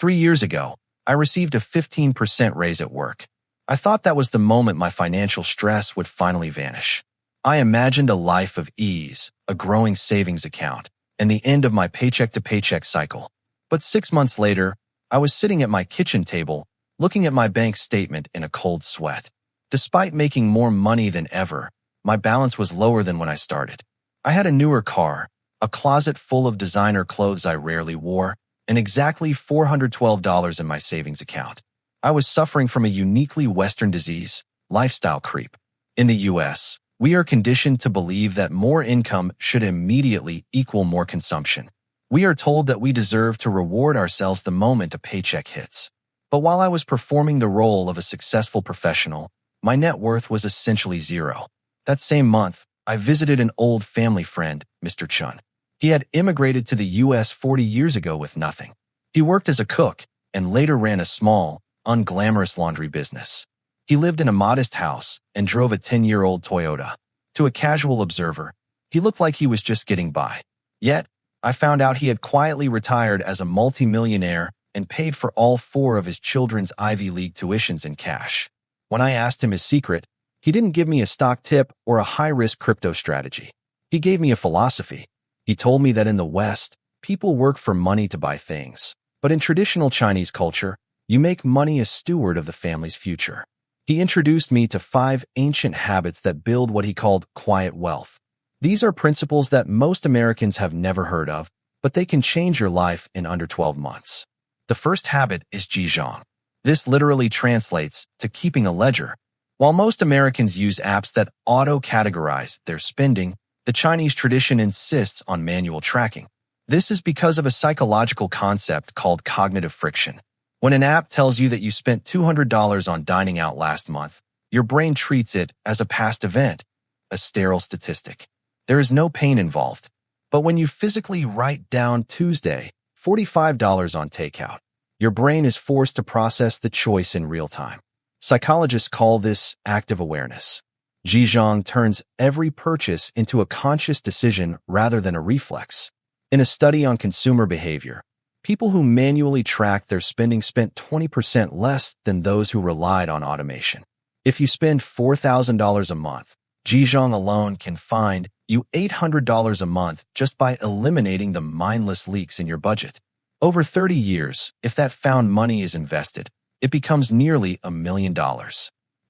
3 years ago, I received a 15% raise at work. I thought that was the moment my financial stress would finally vanish. I imagined a life of ease, a growing savings account, and the end of my paycheck-to-paycheck cycle. But 6 months later, I was sitting at my kitchen table, looking at my bank statement in a cold sweat. Despite making more money than ever, my balance was lower than when I started. I had a newer car, a closet full of designer clothes I rarely wore, and exactly $412 in my savings account. I was suffering from a uniquely Western disease, lifestyle creep. In the US, we are conditioned to believe that more income should immediately equal more consumption. We are told that we deserve to reward ourselves the moment a paycheck hits. But while I was performing the role of a successful professional, my net worth was essentially zero. That same month, I visited an old family friend, Mr. Chun. He had immigrated to the US 40 years ago with nothing. He worked as a cook and later ran a small, unglamorous laundry business. He lived in a modest house and drove a 10-year-old Toyota. To a casual observer, he looked like he was just getting by. Yet, I found out he had quietly retired as a multimillionaire and paid for all 4 of his children's Ivy League tuitions in cash. When I asked him his secret, he didn't give me a stock tip or a high-risk crypto strategy. He gave me a philosophy. He told me that in the West, people work for money to buy things. But in traditional Chinese culture, you make money a steward of the family's future. He introduced me to 5 ancient habits that build what he called quiet wealth. These are principles that most Americans have never heard of, but they can change your life in under 12 months. The first habit is Zhizhong. This literally translates to keeping a ledger. While most Americans use apps that auto-categorize their spending, the Chinese tradition insists on manual tracking. This is because of a psychological concept called cognitive friction. When an app tells you that you spent $200 on dining out last month, your brain treats it as a past event, a sterile statistic. There is no pain involved. But when you physically write down Tuesday, $45 on takeout, your brain is forced to process the choice in real time. Psychologists call this active awareness. Zhizhong turns every purchase into a conscious decision rather than a reflex. In a study on consumer behavior, people who manually tracked their spending spent 20% less than those who relied on automation. If you spend $4,000 a month, Zhizhong alone can find you $800 a month just by eliminating the mindless leaks in your budget. Over 30 years, if that found money is invested, it becomes nearly $1 million.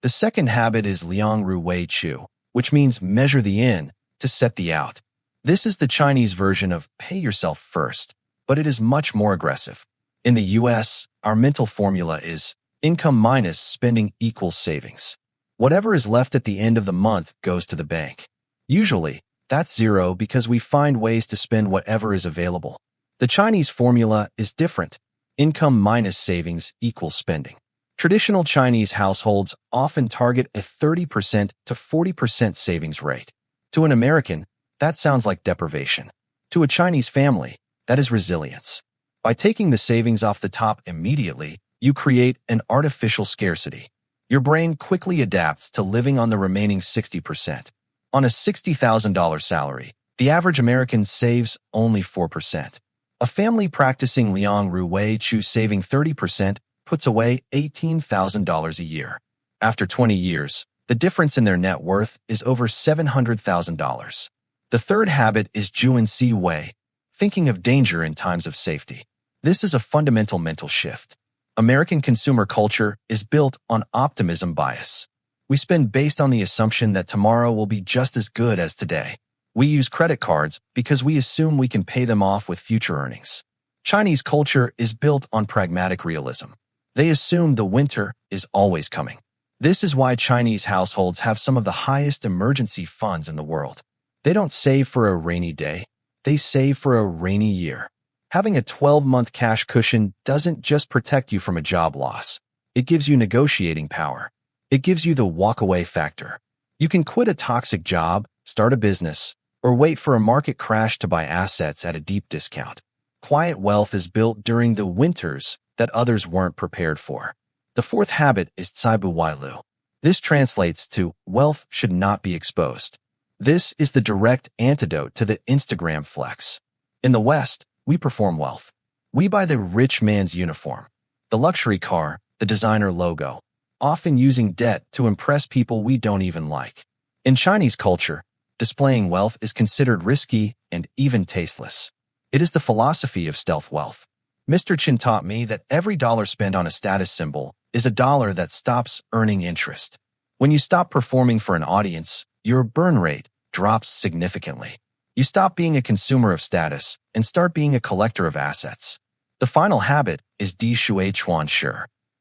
The second habit is Liang Ru Wei Chu, which means measure the in to set the out. This is the Chinese version of pay yourself first, but it is much more aggressive. In the US, our mental formula is income minus spending equals savings. Whatever is left at the end of the month goes to the bank. Usually, that's zero because we find ways to spend whatever is available. The Chinese formula is different. Income minus savings equals spending. Traditional Chinese households often target a 30% to 40% savings rate. To an American, that sounds like deprivation. To a Chinese family, that is resilience. By taking the savings off the top immediately, you create an artificial scarcity. Your brain quickly adapts to living on the remaining 60%. On a $60,000 salary, the average American saves only 4%. A family practicing Liang Ru Wei Chu saving 30% puts away $18,000 a year. After 20 years, the difference in their net worth is over $700,000. The third habit is Juan Si Wei, thinking of danger in times of safety. This is a fundamental mental shift. American consumer culture is built on optimism bias. We spend based on the assumption that tomorrow will be just as good as today. We use credit cards because we assume we can pay them off with future earnings. Chinese culture is built on pragmatic realism. They assume the winter is always coming. This is why Chinese households have some of the highest emergency funds in the world. They don't save for a rainy day. They save for a rainy year. Having a 12-month cash cushion doesn't just protect you from a job loss. It gives you negotiating power. It gives you the walk-away factor. You can quit a toxic job, start a business, or wait for a market crash to buy assets at a deep discount. Quiet wealth is built during the winters that others weren't prepared for. The fourth habit is Caibu Wailu. This translates to wealth should not be exposed. This is the direct antidote to the Instagram flex. In the West, we perform wealth. We buy the rich man's uniform, the luxury car, the designer logo, often using debt to impress people we don't even like. In Chinese culture, displaying wealth is considered risky and even tasteless. It is the philosophy of stealth wealth. Mr. Chin taught me that every dollar spent on a status symbol is a dollar that stops earning interest. When you stop performing for an audience, your burn rate drops significantly. You stop being a consumer of status and start being a collector of assets. The final habit is Di Shui Chuan Shi.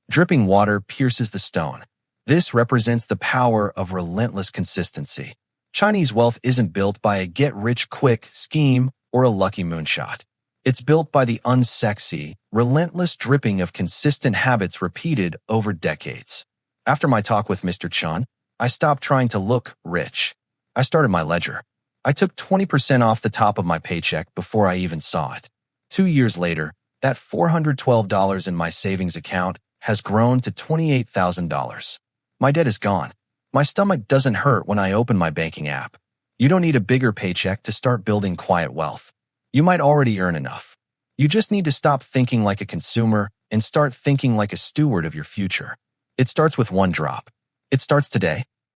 Dripping water pierces the stone. This represents the power of relentless consistency. Chinese wealth isn't built by a get-rich-quick scheme or a lucky moonshot. It's built by the unsexy, relentless dripping of consistent habits repeated over decades. After my talk with Mr. Chan, I stopped trying to look rich. I started my ledger. I took 20% off the top of my paycheck before I even saw it. 2 years later, that $412 in my savings account has grown to $28,000. My debt is gone. My stomach doesn't hurt when I open my banking app. You don't need a bigger paycheck to start building quiet wealth. You might already earn enough. You just need to stop thinking like a consumer and start thinking like a steward of your future. It starts with one drop. It starts today.